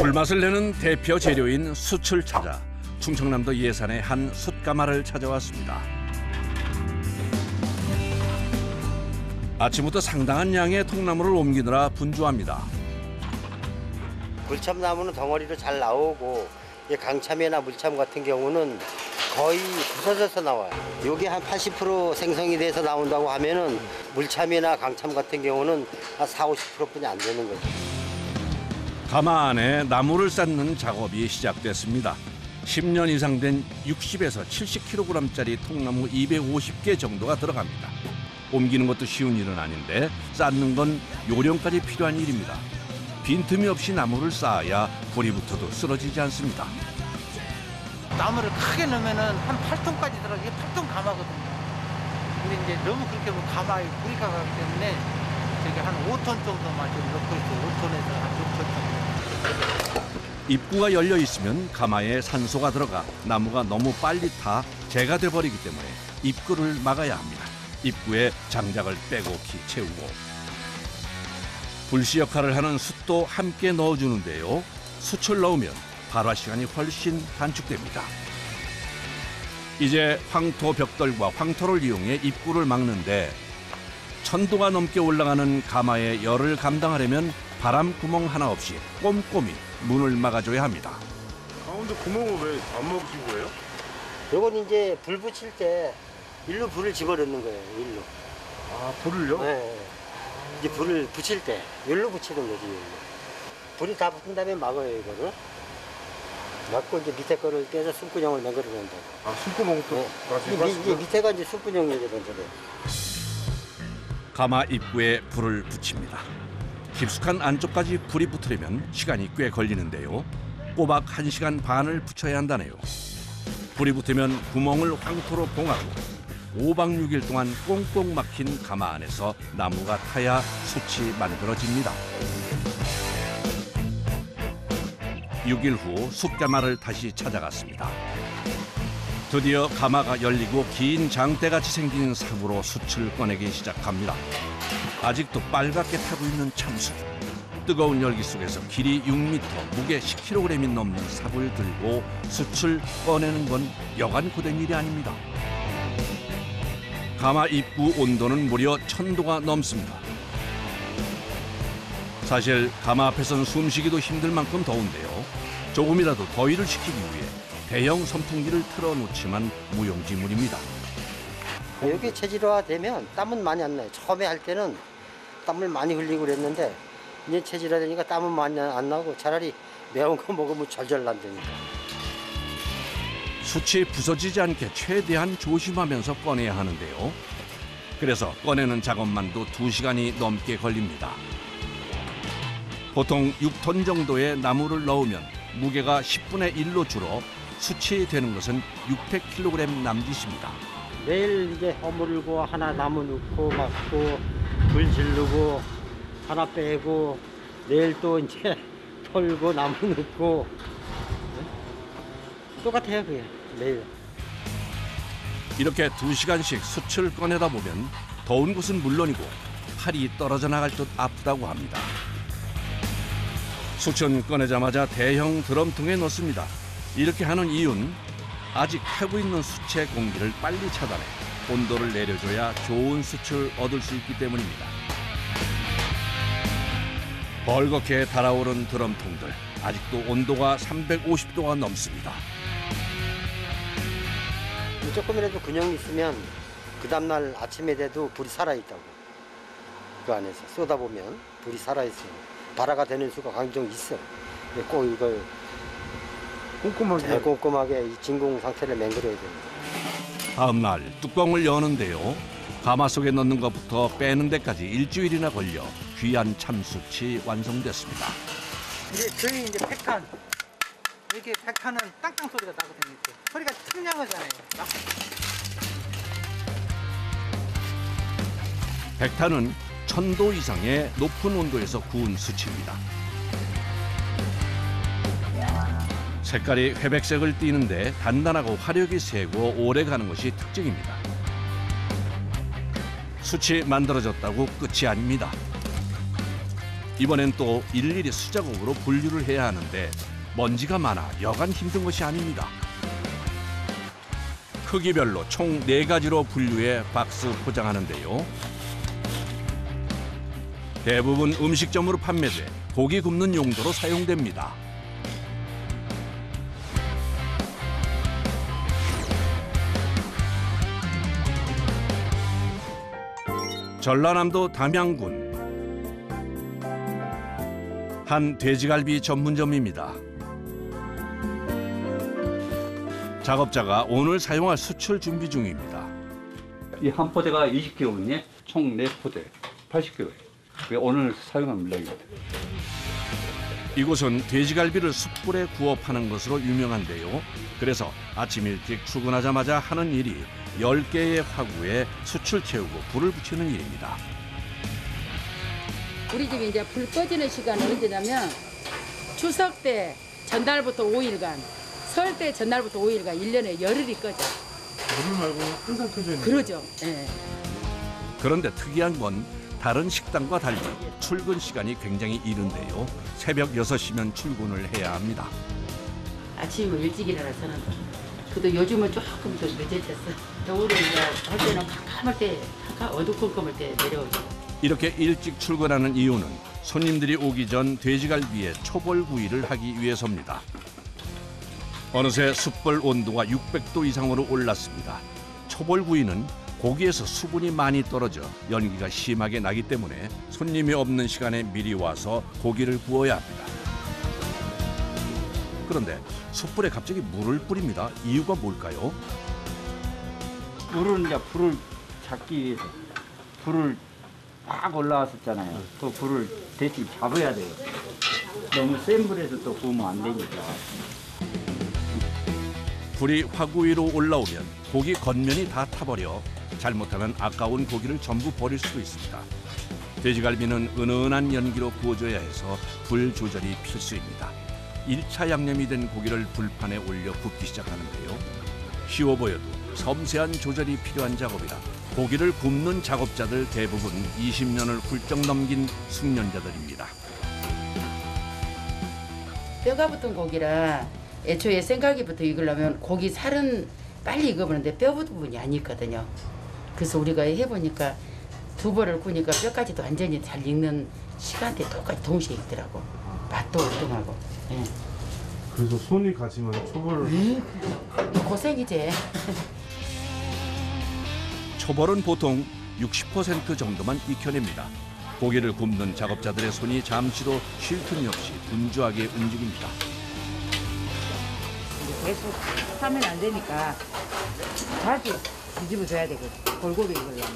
불맛을 내는 대표 재료인 숯을 찾아 충청남도 예산의 한 숯가마를 찾아왔습니다. 아침부터 상당한 양의 통나무를 옮기느라 분주합니다. 물참나무는 덩어리로 잘 나오고 강참이나 물참 같은 경우는 거의 부서져서 나와요. 이게 한 80% 생성이 돼서 나온다고 하면은 물참이나 강참 같은 경우는 한 40~50%뿐이 안 되는 거죠. 가마 안에 나무를 쌓는 작업이 시작됐습니다. 10년 이상 된 60에서 70kg짜리 통나무 250개 정도가 들어갑니다. 옮기는 것도 쉬운 일은 아닌데 쌓는 건 요령까지 필요한 일입니다. 빈틈이 없이 나무를 쌓아야 불이 붙어도 쓰러지지 않습니다. 나무를 크게 넣으면은 한 8톤까지 들어가. 이게 8톤 가마거든요. 근데 이제 너무 그렇게 하면 가마에 불이 가기 때문에 저기 한 5톤 정도만 좀 넣고 있어요. 5톤에서 한 6톤 정도. 입구가 열려 있으면 가마에 산소가 들어가 나무가 너무 빨리 타 재가 돼버리기 때문에 입구를 막아야 합니다. 입구에 장작을 빼곡히 채우고 불씨 역할을 하는 숯도 함께 넣어주는데요. 숯을 넣으면 발화 시간이 훨씬 단축됩니다. 이제 황토 벽돌과 황토를 이용해 입구를 막는데 1000도가 넘게 올라가는 가마의 열을 감당하려면 바람 구멍 하나 없이 꼼꼼히 문을 막아줘야 합니다. 가운데 구멍을 왜 안 먹으신 거예요? 요건 이제 불 붙일 때 일로 불을 집어넣는 거예요. 일로. 아, 불을요? 네. 이제 불을 붙일 때 일로 붙이는 거지. 일로. 불이 다 붙은 다음에 막아요, 이거를. 막고 이제 밑에 거를 떼서 숨구멍을 만들어 놓는다고. 아, 숨구멍도 네. 이제 밑에가 이제 숨구멍이 이제 먼저 돼요. 가마 입구에 불을 붙입니다. 깊숙한 안쪽까지 불이 붙으려면 시간이 꽤 걸리는데요. 꼬박 1시간 반을 붙여야 한다네요. 불이 붙으면 구멍을 황토로 봉하고 5박 6일 동안 꽁꽁 막힌 가마 안에서 나무가 타야 숯이 만들어집니다. 6일 후 숯가마를 다시 찾아갔습니다. 드디어 가마가 열리고 긴 장대같이 생긴 삽으로 숯을 꺼내기 시작합니다. 아직도 빨갛게 타고 있는 참숯. 뜨거운 열기 속에서 길이 6m, 무게 10kg이 넘는 삽을 들고 숯을 꺼내는 건 여간 고된 일이 아닙니다. 가마 입구 온도는 무려 1000도가 넘습니다. 사실 가마 앞에서는 숨쉬기도 힘들 만큼 더운데요. 조금이라도 더위를 식히기 위해 대형 선풍기를 틀어놓지만 무용지물입니다. 여기 체질화되면 땀은 많이 안 나요. 처음에 할 때는 땀을 많이 흘리고 그랬는데 이제 체질화되니까 땀은 많이 안 나고 차라리 매운 거 먹으면 절절 난다니까. 숯이 부서지지 않게 최대한 조심하면서 꺼내야 하는데요. 그래서 꺼내는 작업만도 2시간이 넘게 걸립니다. 보통 6톤 정도의 나무를 넣으면 무게가 10분의 1로 줄어 숯이 되는 것은 600kg 남짓입니다. 매일 이제 허물고 하나 나무 넣고 막고 불 지르고 하나 빼고 내일 또 이제 털고 나무 넣고 똑같아요 그게 매일. 이렇게 2시간씩 숯을 꺼내다 보면 더운 곳은 물론이고 팔이 떨어져 나갈 듯 아프다고 합니다. 숯은 꺼내자마자 대형 드럼통에 넣습니다. 이렇게 하는 이유는 아직 타고 있는 숯의 공기를 빨리 차단해 온도를 내려줘야 좋은 숯을 얻을 수 있기 때문입니다. 벌겋게 달아오른 드럼통들, 아직도 온도가 350도가 넘습니다. 조금이라도 근육이 있으면 그 다음날 아침에 돼도 불이 살아있다고. 그 안에서 쏟아보면 불이 살아있어요. 발화가 되는 수가 강종 있어. 꼭 이걸 꼼꼼하게 이 진공 상태를 맹글어야 됩니다. 다음 날 뚜껑을 여는데요. 가마 속에 넣는 것부터 빼는 데까지 일주일이나 걸려 귀한 참숯이 완성됐습니다. 이제 저희 이제 백탄. 이렇게 백탄은 땅땅 소리가 나거든요. 소리가 청량하잖아요. 백탄은 1000도 이상의 높은 온도에서 구운 숯입니다. 색깔이 회백색을 띠는데 단단하고 화력이 세고 오래가는 것이 특징입니다. 숯이 만들어졌다고 끝이 아닙니다. 이번엔 또 일일이 수작업으로 분류를 해야 하는데 먼지가 많아 여간 힘든 것이 아닙니다. 크기별로 총 4가지로 분류해 박스 포장하는데요. 대부분 음식점으로 판매돼 고기 굽는 용도로 사용됩니다. 전라남도 담양군 한 돼지갈비 전문점입니다. 작업자가 오늘 사용할 수출 준비 중입니다. 이 한 포대가 20kg거든요. 총 4포대, 80kg. 오늘 사용한 물량입니다. 이곳은 돼지갈비를 숯불에 구워 파는 것으로 유명한데요. 그래서 아침 일찍 출근하자마자 하는 일이 10개의 화구에 숯을 채우고 불을 붙이는 일입니다. 우리 집이 이제 불 꺼지는 시간은 언제냐면 추석 때 전날부터 5일간, 설 때 전날부터 5일간 1년에 열흘이 꺼져. 열흘 말고 항상 켜져 있는 그러죠. 예. 그런데 특이한 건 다른 식당과 달리 출근 시간이 굉장히 이른데요. 새벽 6시면 출근을 해야 합니다. 아침에 일찍 일어나서는 그래도 요즘은 조금 더 늦어졌어. 겨울에 이제 할 때는 캄캄할 때, 어두컴컴할 때 내려오죠. 이렇게 일찍 출근하는 이유는 손님들이 오기 전 돼지갈비에 초벌구이를 하기 위해서입니다. 어느새 숯불 온도가 600도 이상으로 올랐습니다. 초벌구이는 고기에서 수분이 많이 떨어져 연기가 심하게 나기 때문에 손님이 없는 시간에 미리 와서 고기를 구워야 합니다. 그런데 숯불에 갑자기 물을 뿌립니다. 이유가 뭘까요? 물은 이제 불을 잡기 위해서 불을 막 올라왔었잖아요. 그 불을 대충 잡아야 돼요. 너무 센 불에서 또 구우면 안 되니까. 불이 화구위로 올라오면 고기 겉면이 다 타버려 잘못하면 아까운 고기를 전부 버릴 수도 있습니다. 돼지갈비는 은은한 연기로 구워줘야 해서 불 조절이 필수입니다. 1차 양념이 된 고기를 불판에 올려 굽기 시작하는데요. 쉬워 보여도 섬세한 조절이 필요한 작업이라 고기를 굽는 작업자들 대부분 20년을 훌쩍 넘긴 숙련자들입니다. 뼈가 붙은 고기라 애초에 생각이부터 익으려면 고기 살은 빨리 익어버리는데 뼈 부분이 안 익거든요. 그래서 우리가 해보니까 두 벌을 구니까 뼈까지도 완전히 잘 익는 시간대 똑같이 동시에 익더라고. 맛도 엉뚱하고. 예. 그래서 손이 가지면 초벌을 고생이지. 초벌은 보통 60% 정도만 익혀냅니다. 고기를 굽는 작업자들의 손이 잠시도 쉴 틈이 없이 분주하게 움직입니다. 계속 하면 안 되니까 자주 뒤집어줘야 되거든. 골고루 익으려면.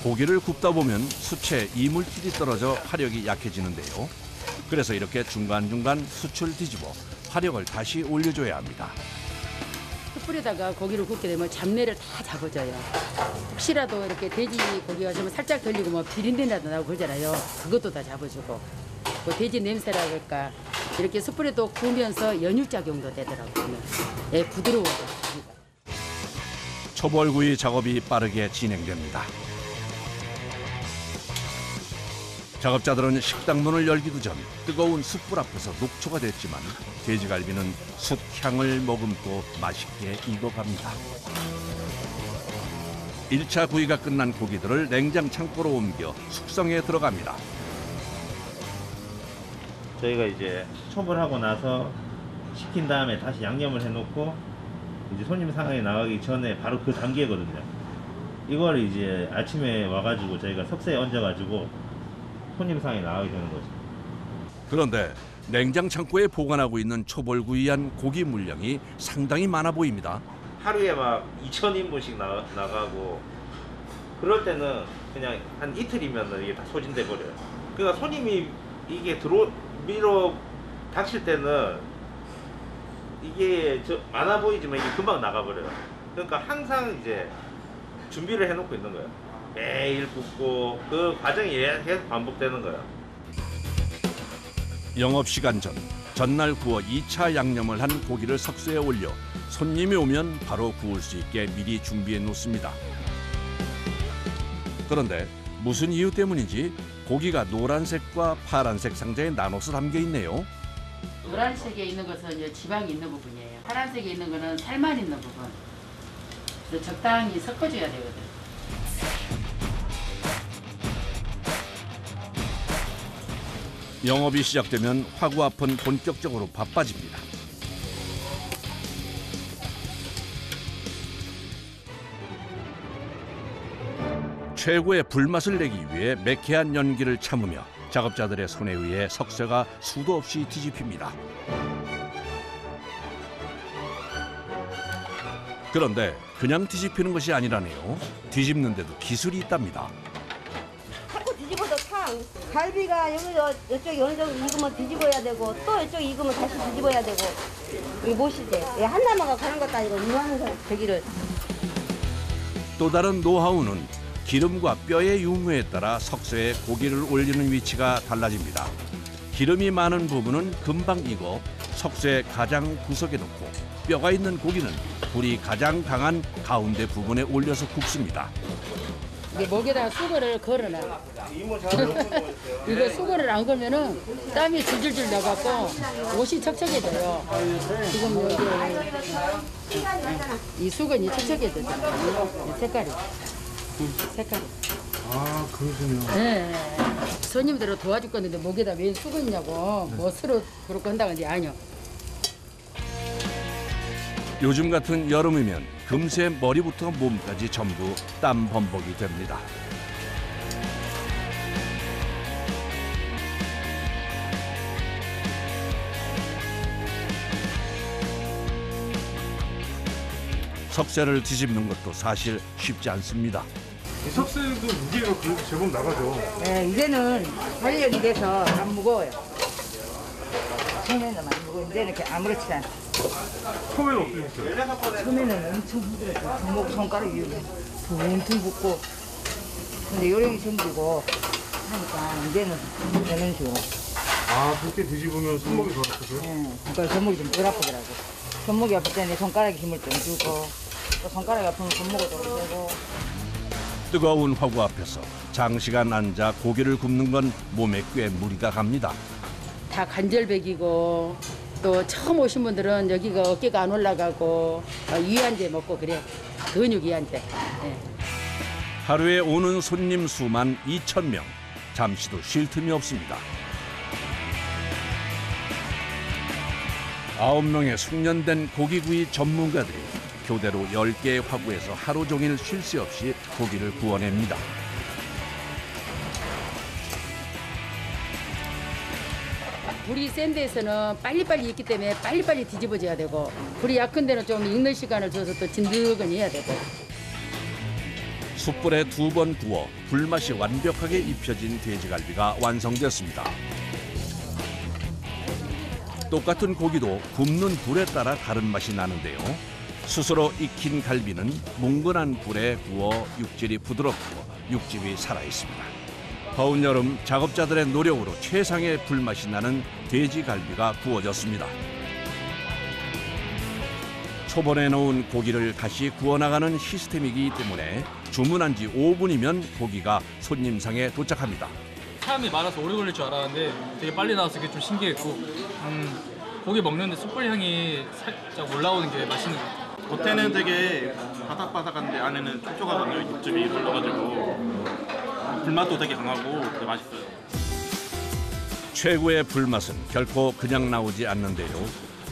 고기를 굽다 보면 수채 이물질이 떨어져 화력이 약해지는데요. 그래서 이렇게 중간중간 수초를 뒤집어 화력을 다시 올려줘야 합니다. 숯불에다가 고기를 굽게 되면 잡내를 다 잡아줘요. 혹시라도 이렇게 돼지 고기가 좀 살짝 덜리고 뭐 비린내라도 나고 그러잖아요. 그것도 다 잡아주고. 뭐 돼지 냄새라 그럴까. 이렇게 숯불에도 구우면서 연육작용도 되더라고요. 예, 부드러워져. 초벌구이 작업이 빠르게 진행됩니다. 작업자들은 식당 문을 열기도 전 뜨거운 숯불 앞에서 녹초가 됐지만 돼지갈비는 숯향을 머금고 맛있게 익어갑니다. 1차 구이가 끝난 고기들을 냉장 창고로 옮겨 숙성에 들어갑니다. 저희가 이제 초벌하고 나서 식힌 다음에 다시 양념을 해놓고 이제 손님 상황이 나가기 전에 바로 그 단계거든요. 이걸 이제 아침에 와가지고 저희가 석쇠에 얹어가지고 손님 상황이 나가게 되는 거죠. 그런데 냉장 창고에 보관하고 있는 초벌구이한 고기 물량이 상당히 많아 보입니다. 하루에 막 2,000인분씩 나가고 그럴 때는 그냥 한 이틀이면 이게 다 소진돼 버려요. 그러니까 손님이 이게 밀어 닥칠 때는 이게 많아 보이지만 이게 금방 나가버려요. 그러니까 항상 이제 준비를 해놓고 있는 거예요. 매일 굽고 그 과정이 계속 반복되는 거예요. 영업시간 전 전날 구워 2차 양념을 한 고기를 석쇠에 올려 손님이 오면 바로 구울 수 있게 미리 준비해 놓습니다. 그런데 무슨 이유 때문인지 고기가 노란색과 파란색 상자에 나눠서 담겨 있네요. 노란색에 있는 것은 이제 지방이 있는 부분이에요. 파란색에 있는 거는 살만 있는 부분. 그래서 적당히 섞어줘야 되거든. 영업이 시작되면 화구 앞은 본격적으로 바빠집니다. 최고의 불맛을 내기 위해 매캐한 연기를 참으며 작업자들의 손에 의해 석쇠가 수도 없이 뒤집힙니다. 그런데 그냥 뒤집히는 것이 아니라네요. 뒤집는데도 기술이 있답니다. 자꾸 뒤집어도 탕. 갈비가 여기서 이쪽이 어느 정도 익으면 뒤집어야 되고 또 이쪽이 익으면 다시 뒤집어야 되고 이게 못이지. 하나마가 가는 것도 아니고 이만한 저기를. 또 다른 노하우는 기름과 뼈의 유무에 따라 석쇠에 고기를 올리는 위치가 달라집니다. 기름이 많은 부분은 금방 익어 석쇠 가장 구석에 놓고 뼈가 있는 고기는 불이 가장 강한 가운데 부분에 올려서 굽습니다. 이게 목에다가 수건을 걸어놔. 이거 수건을 안 걸면은 땀이 줄줄줄 나갖고 옷이 척척해져요. 지금 여기 이 수건이 척척해졌잖아요. 색깔이. 색깔이. 아, 그러시네요. 네. 손님들은 도와줄 건데 목에다 왜 수건이냐고. 뭐 서로 그렇게 한다는데 아니요. 요즘 같은 여름이면 금세 머리부터 몸까지 전부 땀 범벅이 됩니다. 석쇠를 뒤집는 것도 사실 쉽지 않습니다. 이 석쇠도 무게가 그래도 제법 나가죠. 네, 이제는 활력이 돼서 안 무거워요. 처음에는 많이 무거워. 이제는 이렇게 아무렇지 않아. 처음에는 어떠셨어요? 처음에는 엄청 힘들었죠. 손목, 손가락이 퉁퉁 붓고. 근데 요령이 생기고 하니까 이제는 되는 중. 아, 그렇게 뒤집으면 손목이 더 아프세요? 네, 그러니까 손목이 좀 덜 아프더라고. 손목이 아플 때는 손가락에 힘을 좀 주고, 또 손가락이 아프면 손목을 좀 주고. 뜨거운 화구 앞에서 장시간 앉아 고기를 굽는 건 몸에 꽤 무리가 갑니다. 다 관절백이고 또 처음 오신 분들은 여기가 어깨가 안 올라가고 위안제 먹고 그래. 근육 위안제. 네. 하루에 오는 손님 수만 2,000명. 잠시도 쉴 틈이 없습니다. 9명의 숙련된 고기구이 전문가들이 교대로 10개의 화구에서 하루 종일 쉴 새 없이 고기를 구워냅니다. 불이 센 데에서는 빨리빨리 익기 때문에 빨리빨리 뒤집어져야 되고 불이 약한 데는 좀 익는 시간을 줘서 또 진득하니 해야 되고. 숯불에 2번 구워 불맛이 완벽하게 입혀진 돼지갈비가 완성됐습니다. 똑같은 고기도 굽는 불에 따라 다른 맛이 나는데요. 스스로 익힌 갈비는 뭉근한 불에 구워 육질이 부드럽고 육즙이 살아있습니다. 더운 여름 작업자들의 노력으로 최상의 불맛이 나는 돼지갈비가 구워졌습니다. 초벌해 놓은 고기를 다시 구워나가는 시스템이기 때문에 주문한 지 5분이면 고기가 손님상에 도착합니다. 사람이 많아서 오래 걸릴 줄 알았는데 되게 빨리 나와서 그게 좀 신기했고 고기 먹는데 숯불 향이 살짝 올라오는 게 맛있는 것 같아요. 겉에는 되게 바삭바삭한데 안에는 촉촉하거든요. 육즙이 올라가지고 불맛도 되게 강하고 되게 맛있어요. 최고의 불맛은 결코 그냥 나오지 않는데요.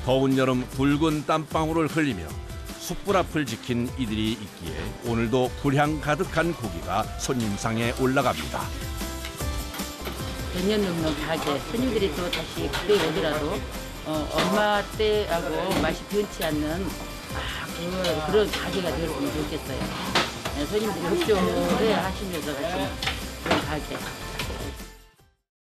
더운 여름 붉은 땀방울을 흘리며 숯불 앞을 지킨 이들이 있기에 오늘도 불향 가득한 고기가 손님상에 올라갑니다. 100년 넘는 가게, 손님들이 또 다시 그때 오더라도 엄마 때하고 맛이 변치 않는 그런 가게가 되었으면 좋겠어요. 손님들이 협조해 하시면서 가시는 그런 가게.